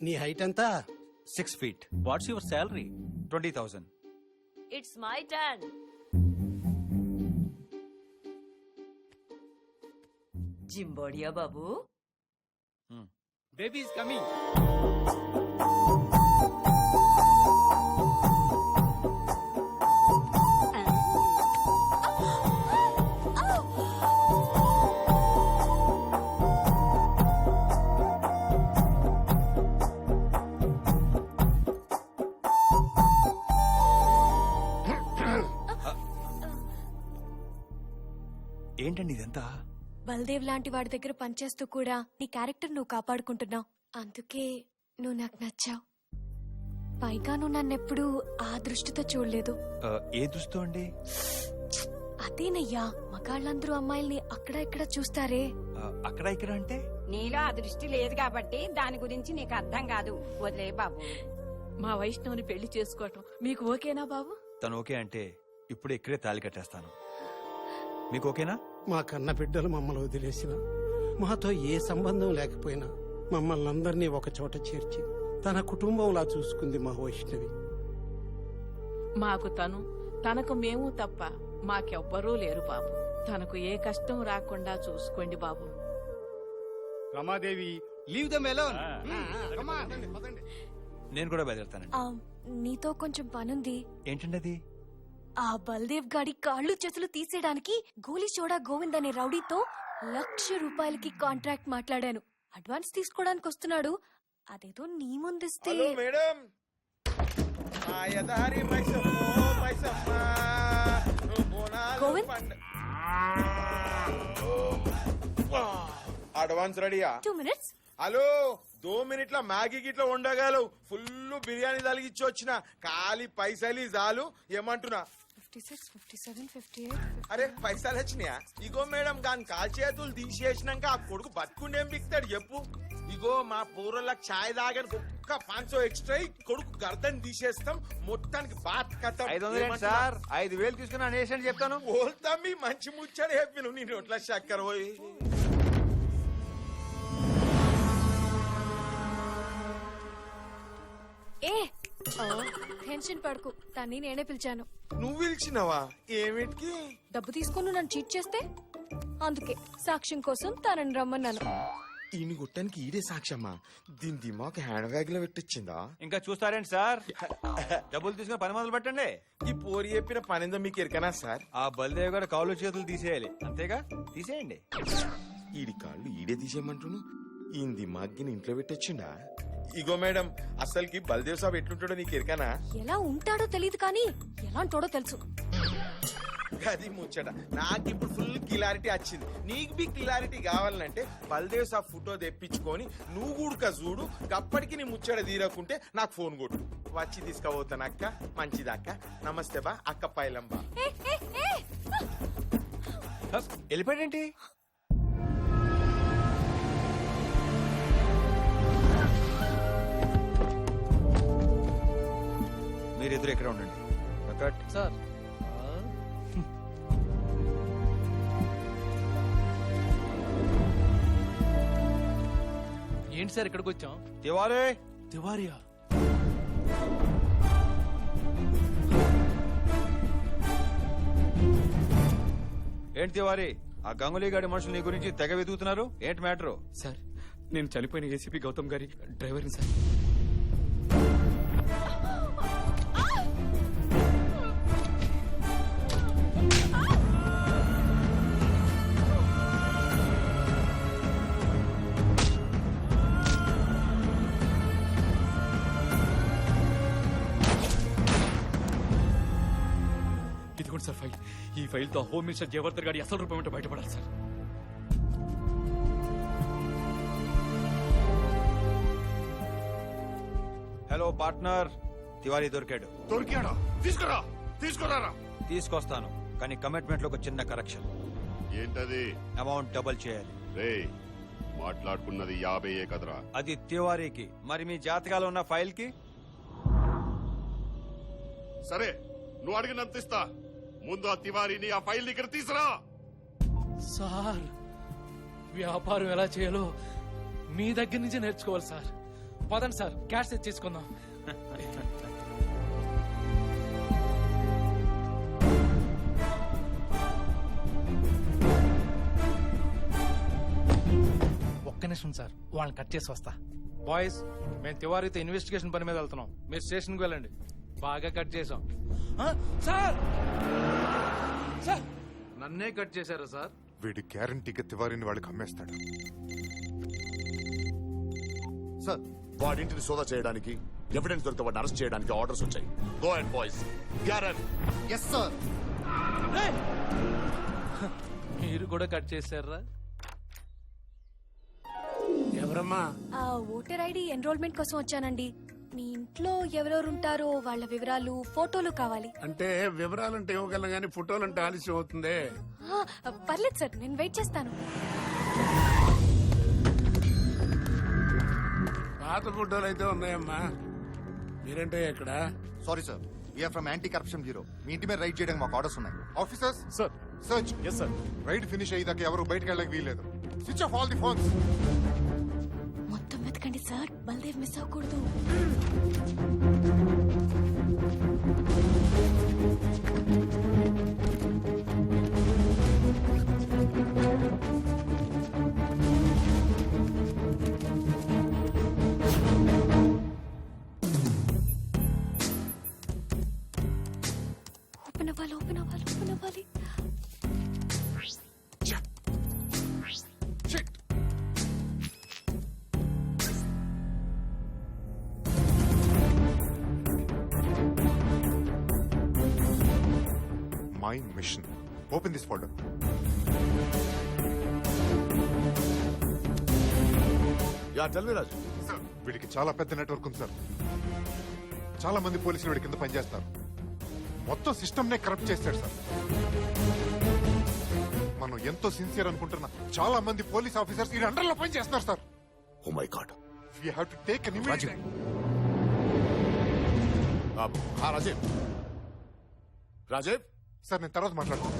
నీ హైట్ ఎంత? 6 feet. What's your salary? 20,000. It's my turn. జింబోడియా బాబు. Baby is coming. ఏంటండి ఇదంతా? బల్దేవ్ లాంటి వాడి దగ్గర పనిచేస్తూ కూడా నీ క్యారెక్టర్ నువ్వు కాపాడుకుంటున్నావు. అందుకే నువ్వు నాకు నచ్చావు. పైగా నువ్వు నన్నెప్పుడు ఆ దృష్టితో చూడలేదు. ఏ దుస్తు అండి? అదేనయ్యా, మగాళ్ళందరూ అమ్మాయిల్ని అక్కడ ఇక్కడ చూస్తారే. అక్కడ ఇక్కడ అంటే? నీలో ఆ దృష్టి లేదు కాబట్టి దాని గురించి నీకు అర్థం కాదు. వదిలే బాబు. మా వైష్ణవుని పెళ్లి చేసుకోవటం మీకు ఓకేనా బాబు? తను ఓకే అంటే ఇప్పుడు ఇక్కడే తాళి కట్టేస్తాను. మీకు ఓకేనా? మా కన్న బిడ్డలు మమ్మల్ని వదిలేసిన, మాతో ఏ సంబంధం లేకపోయినా మమ్మల్ని అందరినీ ఒక చోట చేర్చి తన కుటుంబంలా చూసుకుంది మా వైష్ణవి. మాకు తను, తనకు మేము తప్ప మాకెవ్వరూ లేరు బాబు. తనకు ఏ కష్టం రాకుండా చూసుకోండి బాబు. Ramadevi, leave them alone. నేను కూడా బయలుదేరుతానండి. నీతో కొంచెం పనుంది. ఏంటండి అది? ఆ బల్దేవ్ గాడి కాళ్ళు చేతులు తీసేయడానికి గోలీ చోడా గోవింద్ అనే రౌడీతో ₹1,00,000 కాంట్రాక్ట్ మాట్లాడాను. అడ్వాన్స్ తీసుకోవడానికి వస్తున్నాడు. అదేదో నీ ముందిస్తే. మేడం, గోవింద్, అడ్వాన్స్ రెడీయా? 2 minutes. హలో, 2 మినిట్ల మ్యాగీ గిట్ల ఉండగలవు. ఫుల్ బిర్యానీ తలిగిచ్చి వచ్చిన, ఖాళీ పైసలు చాలు. ఏమంటున్నా? 56, 57, 58. అరే, పైసలు వచ్చినాయా? ఇగో మేడం, దాని కాల్ చేతులు తీసేసినాక ఆ కొడుకు బతుకుండేం బిక్తాడు చెప్పు. ఇగో మా పూర్వలకు ఛాయ్ తాగని ఒక్క 500 ఎక్స్ట్రా కొడుకు గర్దని తీసేస్తాం. మొత్తానికి బాత్ కథ. 500 సార్, 5,000 తీసుకుని అనేసి చెప్తాను. పోల్తా మీ మంచి ముచ్చడి చెప్పిను. నీ నోట్ల చక్కెర పోయి. ఏ టెన్షన్ పడకు, తన్ని నేనే పిలిచాను. నువ్వు పిలిచినవా? ఏమిటికి? డబ్బు తీసుకుని నన్ను చీట్ చేస్తే అందుకే సాక్ష్యం కోసం తనని రమ్మన్నాను. ఈయన గుట్టానికి ఈడే సాక్ష్యమ్మా? దీని దిమాక్ హ్యాండ్ బ్యాగ్ లో పెట్టించిందా? ఇంకా చూస్తారేంటి సార్? డబ్బులు తీసుకుని పని మొదలు పెట్టండి. ఈ పోరి చెప్పిన పనిందో మీకు ఎరకనా సార్? ఆ బల్దేవ్ గారు కాళ్ళు చేతులు తీసేయాలి, అంతేగా? తీసేయండి. ఈడి కాళ్ళు ఈడే తీసేయమంటును. ఈయన దిమాగ్ని ఇంట్లో పెట్టొచ్చిండా? ఇగో మేడం, అసలుకి బల్దేవ్ సాబ్ ఎట్లుంటాడో నీకు ఎరకనా? ఎలా ఉంటాడో తెలియదు కానీ ఎలాంటోడో తెలుసు. అది ముచ్చట. నాకు ఇప్పుడు ఫుల్ క్లారిటీ వచ్చింది. నీకు బి క్లారిటీ కావాలంటే బల్దేవ్ సాబ్ ఫోటో తెప్పించుకొని నువ్వు కూడక చూడు. అప్పటికి నీ ముచ్చట తీరకుంటే నాకు ఫోన్ కొట్టు, వచ్చి తీసుకుపోతాను. అక్క మంచిదక్క. నమస్తే బా అక్క పైలంబా. వెళ్ళిపోయాడేంటి? మీరిద్దరు ఎక్కడ ఉండండి. సార్, ఏంటి సార్ ఇక్కడికి వచ్చాం? తివారీ, తివారియా? ఏంటి తివారీ? ఆ గంగులీ గాడి మనుషులు నీ గురించి తెగ వెతుకుతున్నారు. ఏంటి మ్యాటరు? సార్, నేను చనిపోయిన ఏసీపీ గౌతమ్ గారి డ్రైవర్ని సార్. ఇదిగోండి సార్ ఫైల్. ఈ ఫైల్ తో హోమ్ మినిస్టర్ జయవర్ధన్ గారి అసలు రూపం ఏంటో బయటపడాలి సార్. హలో పార్ట్నర్, తివారీ దొరికాడు. దొరికాడా? తీసుకురా, తీసుకురారా. తీసుకొస్తాను, కానీ కమిట్మెంట్ లో ఒక చిన్న కరెక్షన్. ఏంటది? అమౌంట్ డబుల్ చేయాలి. రే, మాట్లాడుకున్నది 50 కదరా? అది తివారీకి, మరి మీ జాతకాలు ఉన్న ఫైల్ కి? సరే, నువ్వు అడిగినంత ఇస్తా. ముందు ఆ తివారీని, ఆ ఫైల్ ఇక్కడ తీసురా. సార్, వ్యాపారం ఎలా చేయాలో మీ దగ్గర నుంచి నేర్చుకోవాలి సార్. పదండి సార్, క్యాష్ తెచ్చేసుకుందాం. ఒక్క నిమిషం సార్, వాళ్ళని కట్ చేసి వస్తా. బాయ్స్, మేము తివారీతో ఇన్వెస్టిగేషన్ పని మీద వెళ్తున్నాం. మీరు స్టేషన్కి వెళ్ళండి. బాగా కట్ చేసాం. సార్ సార్, నన్నే కట్ చేశారా సార్? వీడి గ్యారంటీగా తివారిని వాళ్ళకి అమ్మేస్తాడు. సార్ వాడింటిని సోదా చేయడానికి ఎవిడెన్స్ దొరికితే వాడిని అరెస్ట్ చేయడానికి ఆర్డర్స్ వచ్చాయి. గో అండ్ బాయ్స్ గ్యారన్. Yes sir. మీరు కూడా కట్ చేశారా? ఎవరమ్మా? ఆ ఓటర్ ఐడి ఎన్రోల్మెంట్ కోసం వచ్చానండి. మీ ఇంట్లో ఎవరెవరు ఉంటారో వాళ్ళ వివరాలు, ఫోటోలు కావాలి. అంటే వివరాలంటే ఇవ్వగలను కానీ ఫోటోలంటే ఆలస్యం అవుతుంది. పర్లేదు సార్, నేను వెయిట్ చేస్తాను. పాత ఫోటోలు అయితే ఉన్నాయమ్మా. మీరంటే ఎక్కడ? Sorry sir, we are from anti corruption bureau. మీ ఇంటి మీద రైడ్ చేయడానికి మాకు ఆర్డర్స్ ఉన్నాయి. Officers sir. Search. Yes sir. Raid finish అయ్యేదాకా ఎవరు బయటకు వెళ్ళడానికి వీల్లేదు. Switch off all the phones. మొత్తం వెతకండి సార్, బల్దేవ్ మిస్ అవ్వకూడదు. ఓపెన్ అవ్వాలి, ఓపెన్ అవ్వాలి, ఓపెన్ అవ్వాలి. My mission. Open this folder. Yeah tell me Raju. Sir, వీడికి చాలా పెద్ద నెట్వర్క్ ఉంది సార్. చాలా మంది పోలీసులు వీడి కింద పనిచేస్తారు. మొత్తం సిస్టమ్ నే కరప్ట్ చేస్తాడు సార్. మనం ఎంతో సిన్సియర్ అనుకుంటున్నా చాలా మంది పోలీస్ ఆఫీసర్స్ ఈ అండర్లో పని చేస్తున్నారు sir. Oh my god. We have to take an immediate. Rajiv. Rajiv sir, నేను తర్వాత మాట్లాడతాను.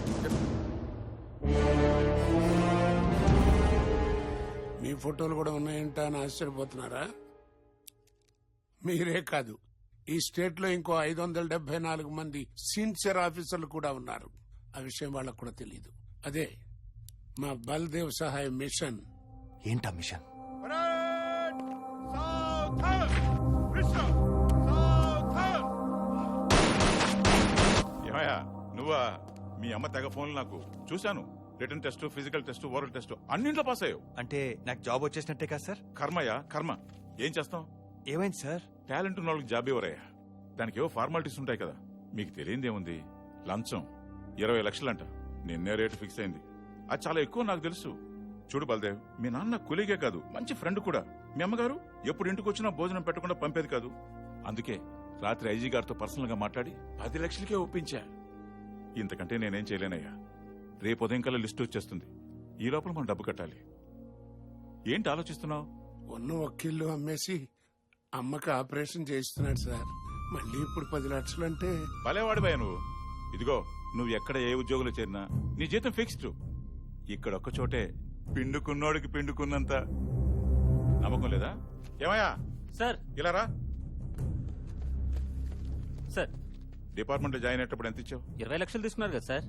మీ ఫోటోలు కూడా ఉన్నాయంట అని ఆశ్చర్యపోతున్నారా? మీరే కాదు, ఈ స్టేట్ లో ఇంకో 574 మంది సీనియర్ ఆఫీసర్లు కూడా ఉన్నారు. ఆ విషయం వాళ్ళకు కూడా తెలియదు. అదే మా బల్దేవ్ సహాయ మిషన్. ఏంటా మిషన్? ఏమయ్యా నువ్వా? మీ అమ్మ తెగ ఫోన్లు నాకు చూశాను. Written test, physical test, oral test అన్నింట్లో పాస్ అయ్యావు. అంటే నాకు జాబ్ వచ్చేసినట్టే కదా సార్? కర్మయ్యా కర్మ. ఏం చేస్తాం? ఏమైంది సార్? టాలెంట్ ఉన్న వాళ్ళకి జాబ్ ఇవ్వరయ్యా. దానికి ఏవో ఫార్మాలిటీస్ ఉంటాయి కదా. మీకు తెలియదేముంది? లంచం 20 లక్షలంట. నిన్నే రేటు ఫిక్స్ అయింది. అది చాలా ఎక్కువ నాకు తెలుసు. చూడు బల్దేవ్, మీ నాన్న కులీగే కాదు, మంచి ఫ్రెండ్ కూడా. మీ అమ్మగారు ఎప్పుడు ఇంటికి వచ్చినా భోజనం పెట్టకుండా పంపేది కాదు. అందుకే రాత్రి ఐజీ గారితో పర్సనల్ గా మాట్లాడి 10 లక్షలకే ఒప్పించా. ఇంతకంటే నేనేం చేయలేనయ్యా. రేపు ఉదయం కల్లా లిస్టు వచ్చేస్తుంది. ఈ లోపల మనం డబ్బు కట్టాలి. ఏంటి ఆలోచిస్తున్నావు? ఉన్న వకీళ్ళు అమ్మేసి అమ్మకి ఆపరేషన్ చేస్తున్నాడు సార్. మళ్ళీ ఇప్పుడు 10 లక్షలు అంటే భలేవాడిపోయా నువ్వు. ఇదిగో, నువ్వు ఎక్కడ ఏ ఉద్యోగంలో చేరినా నీ జీతం ఫిక్స్డ్. ఇక్కడ ఒక్క చోటే పిండుకున్నోడికి పిండుకున్నంత. నమ్మకం లేదా? ఏమయ్యా సార్. ఇలా రా. సార్, డిపార్ట్మెంట్ లో జాయిన్ అయ్యేటప్పుడు ఎంత ఇచ్చావు? 20 లక్షలు తీసుకున్నారు కదా సార్.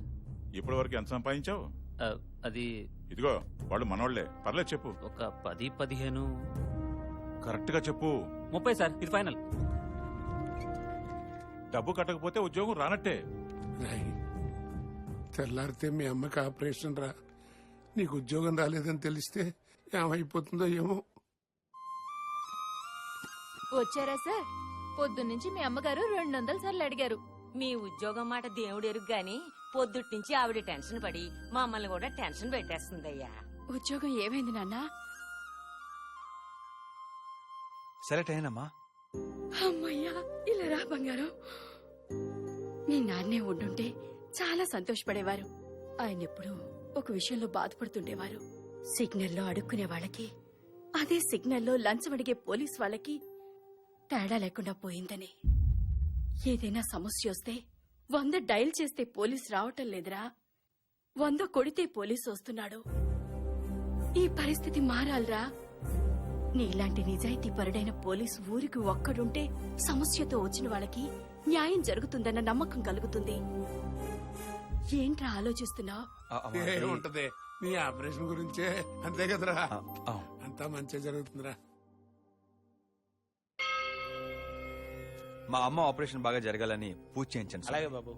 ఇప్పటి వరకు ఎంత సంపాదించావు? అది ఇదిగో, వాళ్ళు మనోళ్లే. పర్లేదు చెప్పు. ఒక 10-15. కరెక్ట్ గా చెప్పు. 30 సార్, ఇది ఫైనల్. డబ్బు కట్టకపోతే ఉద్యోగం రానట్టే. రాయి, తెల్లారితే మీ అమ్మకి ఆపరేషన్ రా. నీకు ఉద్యోగం రాలేదని తెలిస్తే ఏమైపోతుందో ఏమో. వచ్చారా సార్? పొద్దున్నుంచి మీ అమ్మగారు 200 సార్లు అడిగారు. మీ ఉద్యోగం మాట దేవుడు ఎరుగు గాని పొద్దుటి నుంచి ఆవిడ టెన్షన్ పడి మమ్మల్ని కూడా టెన్షన్ పెట్టేస్తుందయ్యా. ఉద్యోగం ఏమైంది నాన్న? సెలెక్ట్ అయ్యానమ్మా. అమ్మయ్యా, ఇలా రా బంగారం. మీ నాన్నే ఉండుంటే చాలా సంతోషపడేవారు. ఆయన ఎప్పుడు ఒక విషయంలో బాధపడుతుండేవారు. సిగ్నల్లో అడుక్కునే వాళ్ళకి, అదే సిగ్నల్లో లంచం అడిగే పోలీస్ వాళ్ళకి తేడా లేకుండా పోయిందని. ఏదైనా సమస్య వస్తే 100 డైల్ చేస్తే పోలీస్ రావటం లేదురా, 100 కొడితే పోలీసు వస్తున్నాడు. ఈ పరిస్థితి మారాలరా. నీలాంటి నిజాయితీ పరుడైన పోలీసు ఊరికి ఒక్కడుంటే సమస్యతో వచ్చిన వాళ్ళకి న్యాయం జరుగుతుందన్న నమ్మకం కలుగుతుంది. ఏంట్రా ఆలోచిస్తున్నావు? ఉంటది నీ ఆపరేషన్ గురించే, అంతే కదరా? అంతా మంచిగా జరుగుతుందిరా. మా అమ్మ ఆపరేషన్ బాగా జరగాలని పూజ చేయించండి సార్. అలాగే బాబు.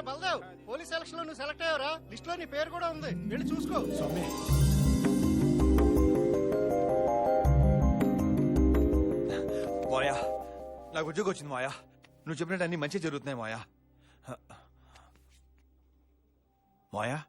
బల్దేవ్, పోలీస్ సెలక్షన్ లో నువ్వు సెలెక్ట్ అయ్యారా? లిస్ట్ లో నీ పేరు కూడా ఉంది, వెళ్ళి చూసుకో. మాయా, నాకు ఉద్యోగం వచ్చింది మాయా. నువ్వు చెప్పినట్టు అన్ని మంచి జరుగుతున్నాయి మాయా. మాయా,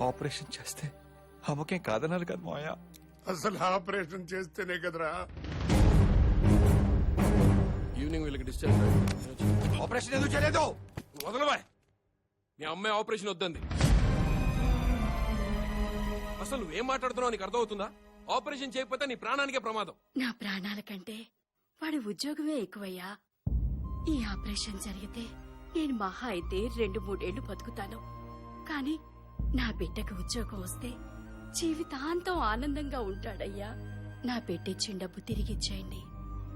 ఆపరేషన్ చేస్తే అమ్మకేం కాదన్నారు కదా మాయా. అసలు ఆపరేషన్ చేస్తేనే కదరా. ఈవినింగ్ వీళ్ళకి డిశ్చార్జ్. ఆపరేషన్ ఎందుకు చేయలేదు? వదలవా, మీ అమ్మాయి ఆపరేషన్ వద్దంది. అసలు నువ్వేం మాట్లాడుతున్నావు నీకు అర్థమవుతుందా? ఆపరేషన్ చేయకపోతే నీ ప్రాణానికే ప్రమాదం. నా ప్రాణాల కంటే వాడి ఉద్యోగమే ఎక్కువయ్యా. ఈ ఆపరేషన్ జరిగితే నేను మహా అయితే 2-3 ఏళ్లు బతుకుతాను. కానీ నా బిడ్డకు ఉద్యోగం వస్తే జీవితాంతం ఆనందంగా ఉంటాడయ్యా. నా బిడ్డిచ్చిన డబ్బు తిరిగిచ్చేయండి.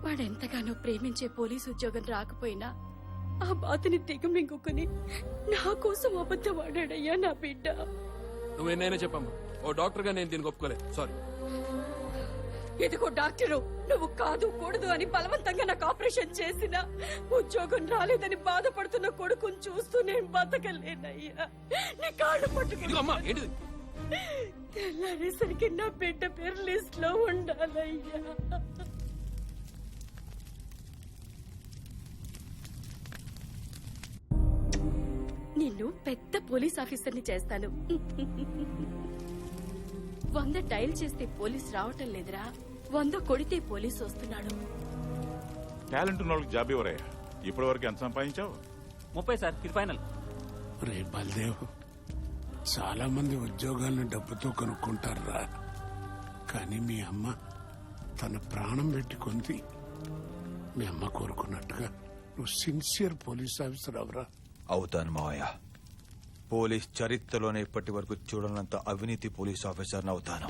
వాడెంతగానో ప్రేమించే పోలీసు ఉద్యోగం రాకపోయినా ఆ బాధని దిగమింగుకుని నా కోసం అబద్ధమాడాడయ్యా నా బిడ్డ. నువ్వేనైనా చెప్పమ్మా, ఓ డాక్టర్ గా నేను దీనికి ఒప్పుకోలేదు. సారీ. ఇదిగో డాక్టరు, నువ్వు కాదు కూడదు అని బలవంతంగా నాకు ఆపరేషన్ చేసిన ఉద్యోగం రాలేదని బాధపడుతున్న కొడుకుని చూస్తూ నేను బతకలేనయ్యా. నీ కాళ్ళు పట్టుకుని తెల్లారేసరికి నా బిడ్డ పేరు లిస్ట్ లో ఉండాలయ్యా. నిన్ను పెద్ద పోలీస్ ఆఫీసర్ని చేస్తాను. 100 డైల్ చేస్తే పోలీస్ రావటం లేదురా, 100 కొడితే పోలీస్ వస్తున్నాడు. టాలెంట్ ఉన్న వాళ్ళకి జాబ్ ఇవ్వరయ్యా. ఇప్పటి వరకు ఎంత సంపాదించావు? 30 సార్, ఇది ఫైనల్. రే బల్దేవ్, చాలా మంది ఉద్యోగాలను డబ్బుతో కొనుక్కుంటారా. కానీ మీ అమ్మ తన ప్రాణం పెట్టి కొంది. మీ అమ్మ కోరుకున్నట్టుగా నువ్వు సిన్సియర్ పోలీస్ ఆఫీసర్ అవరా. అవుతాను మావయ్య. పోలీస్ చరిత్రలోనే ఇప్పటి వరకు చూడనంత అవినీతి పోలీస్ ఆఫీసర్ని అవుతాను.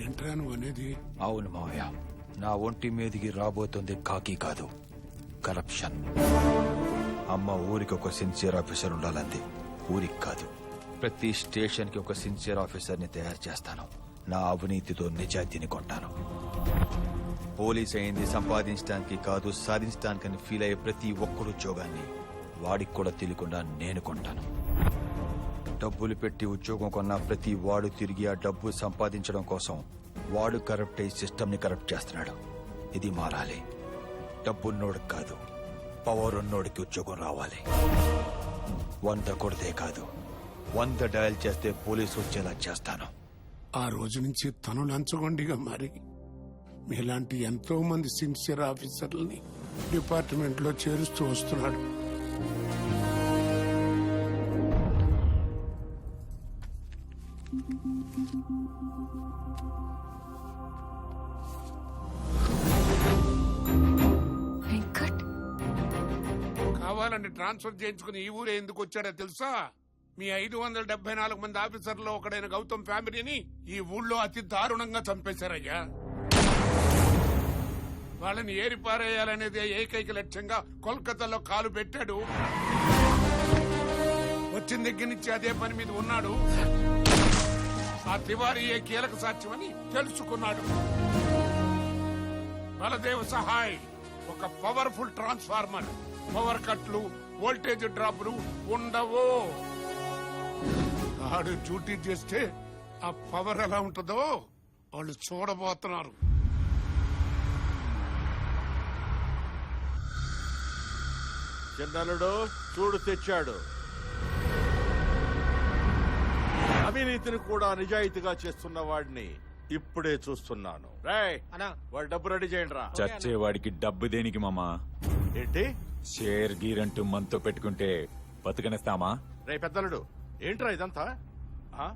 ఏంట్రా నువ్వు అనేది? అవును మావయ్య, నా ఒంటి మీదికి రాబోతుంది కాకి కాదు, కరప్షన్. అమ్మ ఊరికి ఒక సిన్సియర్ ఆఫీసర్ ఉండాలంది, ఊరికి కాదు. ప్రతి స్టేషన్ కి ఒక సిన్సియర్ ఆఫీసర్ ని తయారు చేస్తాను. నా అవినీతితో నిజాయితీని కొంటాను. పోలీస్ అయింది సంపాదించడానికి కాదు, సాధించడానికని ఫీల్ అయ్యే ప్రతి ఒక్కరు ఉద్యోగాన్ని వాడికి కూడా తెలియకుండా నేను కొంటాను. డబ్బులు పెట్టి ఉద్యోగం కొన్న ప్రతి వాడు తిరిగి ఆ డబ్బు సంపాదించడం కోసం వాడు కరప్ట్ అయ్యి సిస్టమ్ ని కరప్ట్ చేస్తున్నాడు. ఇది మారాలి. డబ్బున్నోడికి కాదు, పవర్ ఉన్నోడికి ఉద్యోగం రావాలి. 100 కొడితే కాదు, 100 డయల్ చేస్తే పోలీసు వచ్చేలా చేస్తాను. ఆ రోజు నుంచి తను లంచగొండిగా మారి మీలాంటి ఎంతో మంది సిన్సియర్ ఆఫీసర్లని డిపార్ట్మెంట్ లో చేరుస్తూ వస్తున్నాడు. వెంకట్, కావాలని ట్రాన్స్ఫర్ చేయించుకుని ఈ ఊరే ఎందుకు వచ్చాడో తెలుసా? మీ 574 మంది ఆఫీసర్లో ఒకడైన గౌతమ్ ఫ్యామిలీని ఈ ఊళ్ళో అతి దారుణంగా చంపేశారయ్యా. వాళ్ళని ఏరిపారేయాలనేది ఏకైక లక్ష్యంగా కోల్కతాలో కాలు పెట్టాడు. వచ్చిన దగ్గర నుంచి అదే పని మీద ఉన్నాడు. ఆ తివారీయే కీలక సాక్ష్యమని తెలుసుకున్నాడు. బలదేవ్ సహాయ్ ఒక పవర్ఫుల్ ట్రాన్స్ఫార్మర్. పవర్ కట్లు, వోల్టేజ్ డ్రాప్లు ఉండవు. ఆడు డ్యూటీ చేస్తే ఆ పవర్ ఎలా ఉంటుందో వాళ్ళు చూడబోతున్నారు. చిన్నలుడు చూడు తెచ్చాడు. అవినీతిని కూడా నిజాయితీగా చేస్తున్న వాడిని ఇప్పుడే చూస్తున్నాను. రేయ్ వాడి డబ్బు రెడీ చేయండి రా. చచ్చేవాడికి డబ్బు దేనికి మామా? ఏంటి షేర్ గీరంటూ మనతో పెట్టుకుంటే బతుకనిస్తామా? రే పెద్దలుడు ఏంట్రా ఇదంతా? ఆ?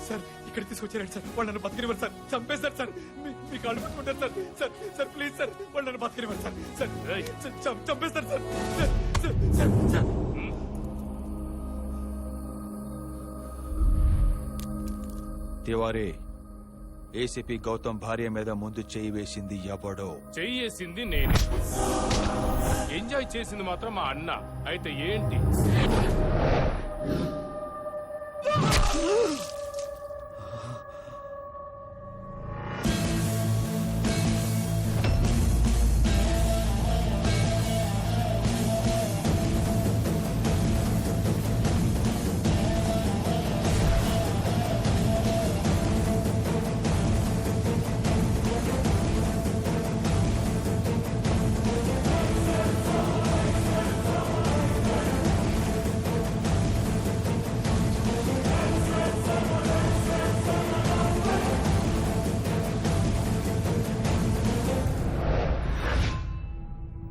సార్ ఇక్కడ తీసుకొచ్చారండి సార్. వాళ్ళు నన్ను బతికినివ్వరు సార్. చంపేస్తారు సార్. మీ కాళ్ళు పట్టుకుంటారు sir. Sir sir please sir, వాళ్ళు నన్ను బతికినివ్వరు సార్. సార్ చంపేస్తారు sir. Sir sir sir. Tiwari, ACP Gautam భార్య మీద ముందు చేయి వేసింది ఎవడో? చెయ్యేసింది నేనే. ఎంజాయ్ చేసింది మాత్రం మా అన్న. అయితే ఏంటి?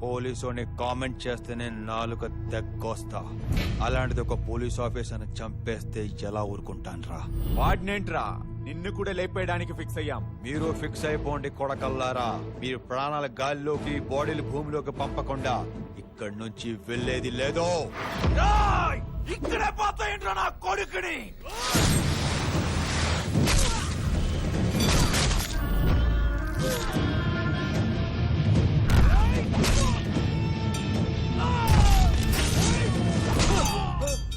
పోలీసుని కామెంట్ చేస్తేనే నాలుక తెగ్గొస్తా. అలాంటిది ఒక పోలీస్ ఆఫీసర్ని చంపేస్తే ఎలా ఊరుకుంటాన్రా? వాడినేంట్రా, నిన్ను కూడా లేపేయడానికి ఫిక్స్ అయ్యాం. మీరు ఫిక్స్ అయిపోండి కొడకల్లారా. మీరు ప్రాణాల గాల్లోకి, బాడీలు భూమిలోకి పంపకుండా ఇక్కడి నుంచి వెళ్లేది లేదో. ఇక్కడే పోతాయంట్రా నా కొడుకుని.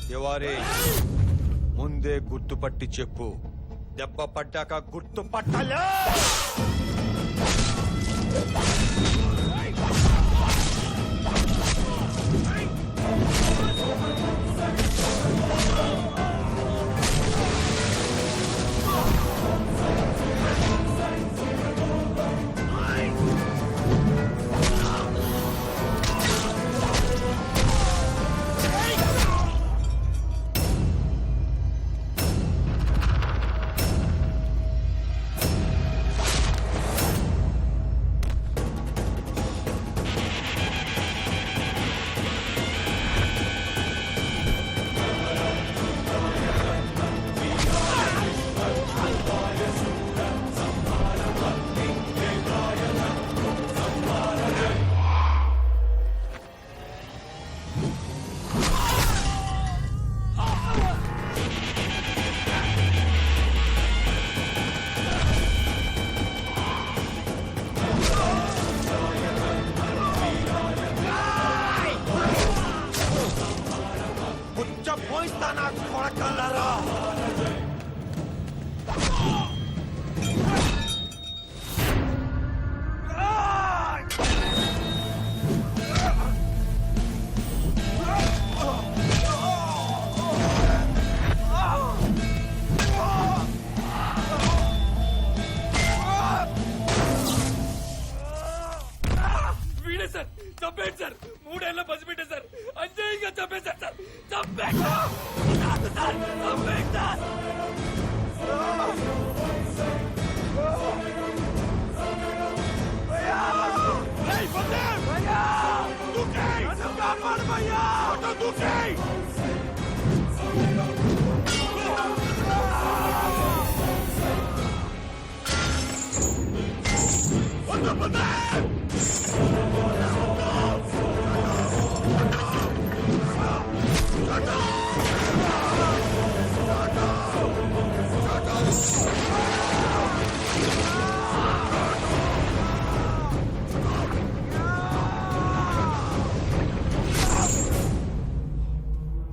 తివారీ, ముందే గుర్తుపట్టి చెప్పు. దెబ్బ పడ్డాక గుర్తుపట్టాలా? సార్ చంపేయండి సార్. 3 ఏళ్ళ పసిబిడ్డ సార్. అన్యాయంగా చంపేశారు సార్. చంపేయండి సార్. చంపేయండి సార్.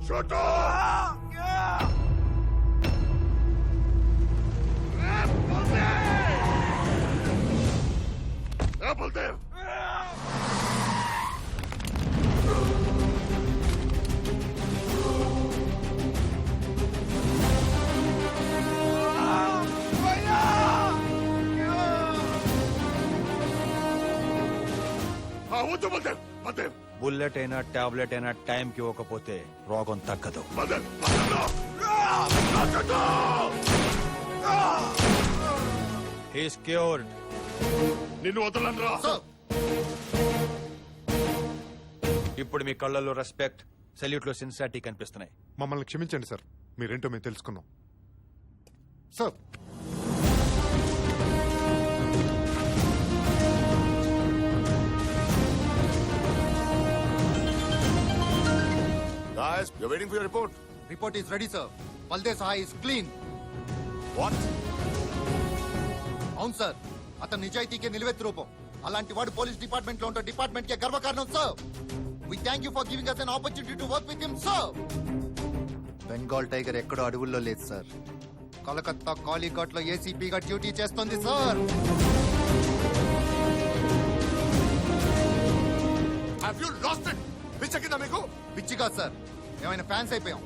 Shut up! బల్దేవ్ వద్దు బల్దేవ్ బల్దేవ్ బుల్లెట్ అయినా టాబ్లెట్ అయినా టైంకి ఇవ్వకపోతే రోగం తగ్గదు. Baldev he's cured. నిన్ను వదలనురా. ఇప్పుడు మీ కళ్ళల్లో రెస్పెక్ట్, సెల్యూట్ లో సిన్సియారిటీ కనిపిస్తున్నాయి. మమ్మల్ని క్షమించండి సార్, మీరేంటో మేము తెలుసుకున్నాం sir. Guys, you're waiting for your report. Report is ready, sir. Baldev Sahai is clean. What? అవును సార్, అతను నిజాయితీకే నిలువెత్తు రూపం. అలాంటి వాడు పోలీస్ డిపార్ట్మెంట్ లో ఉంటే డిపార్ట్మెంట్ కే గర్వకారణం sir. We thank you for giving us an opportunity to work with him, sir. Bengal tiger ఎక్కడో అడవుల్లో లేదు సార్, కలకత్తా కాలీఘాట్ లో ఏసీపీగా డ్యూటీ చేస్తుంది సార్. Have you lost it? పిచ్చెక్కిందా మీకు? పిచ్చిగా సార్, ఏమైనా ఫ్యాన్స్ అయిపోయాం.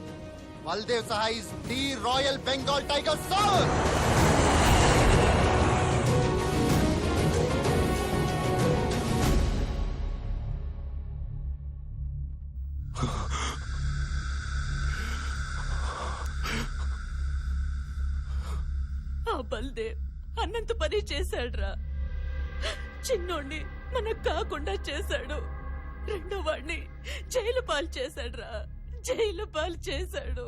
Baldev Sahay is the royal Bengal tiger sir. ఆ బల్దేవ్ అన్నంత పని చేశాడ్రా. చిన్నోడిని మనకు కాకుండా చేశాడు, రెండో వాడిని జైలు పాలు చేశాడ్రా, జైలు పాలు చేశాడు.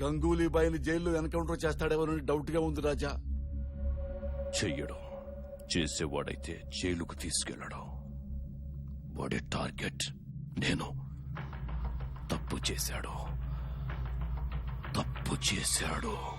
గంగూలీ బాయిని జైల్లో ఎన్కౌంటర్ చేస్తాడేమోనని డౌట్ గా ఉంది రాజా. చెయ్యడం, చేసేవాడైతే జైలుకు తీసుకెళ్లడం. వాడి టార్గెట్ నేను. తప్పు చేశాడు.